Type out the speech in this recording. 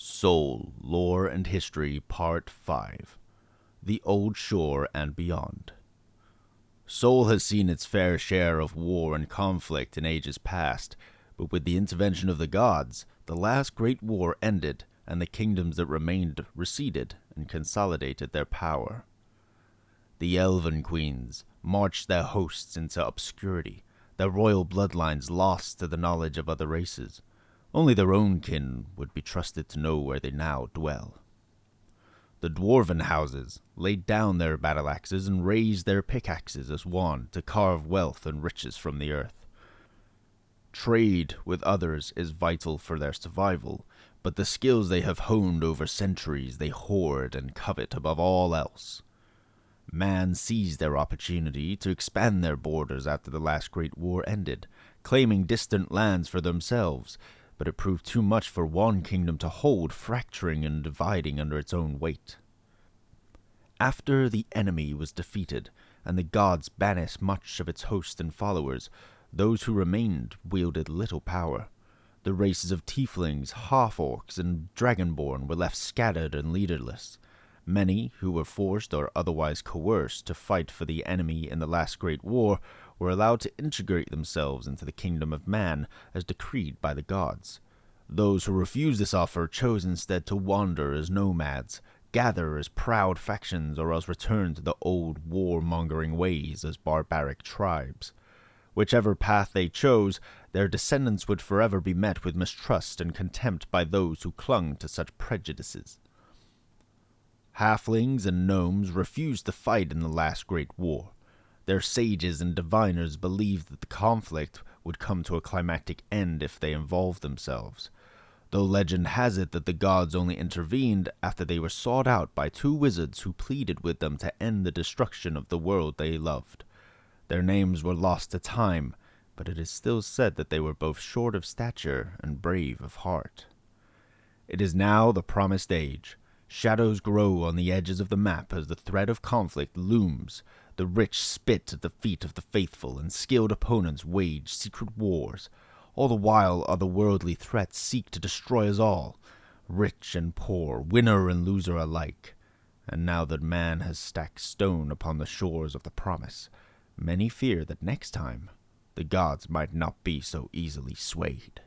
Soul, Lore and History, Part 5. The Old Shore and Beyond. Soul has seen its fair share of war and conflict in ages past, but with the intervention of the gods, the last great war ended, and the kingdoms that remained receded and consolidated their power. The elven queens marched their hosts into obscurity, their royal bloodlines lost to the knowledge of other races. Only their own kin would be trusted to know where they now dwell. The dwarven houses laid down their battle axes and raised their pickaxes as one to carve wealth and riches from the earth. Trade with others is vital for their survival, but the skills they have honed over centuries they hoard and covet above all else. Man seized their opportunity to expand their borders after the last great war ended, claiming distant lands for themselves, but it proved too much for one kingdom to hold, fracturing and dividing under its own weight. After the enemy was defeated, and the gods banished much of its host and followers, those who remained wielded little power. The races of tieflings, half-orcs, and dragonborn were left scattered and leaderless. Many, who were forced or otherwise coerced to fight for the enemy in the last great war, were allowed to integrate themselves into the kingdom of man as decreed by the gods. Those who refused this offer chose instead to wander as nomads, gather as proud factions, or else return to the old war-mongering ways as barbaric tribes. Whichever path they chose, their descendants would forever be met with mistrust and contempt by those who clung to such prejudices. Halflings and gnomes refused to fight in the last great war. Their sages and diviners believed that the conflict would come to a climactic end if they involved themselves, though legend has it that the gods only intervened after they were sought out by two wizards who pleaded with them to end the destruction of the world they loved. Their names were lost to time, but it is still said that they were both short of stature and brave of heart. It is now the promised age. Shadows grow on the edges of the map as the threat of conflict looms. The rich spit at the feet of the faithful, and skilled opponents wage secret wars. All the while otherworldly threats seek to destroy us all, rich and poor, winner and loser alike. And now that man has stacked stone upon the shores of the promise, many fear that next time the gods might not be so easily swayed.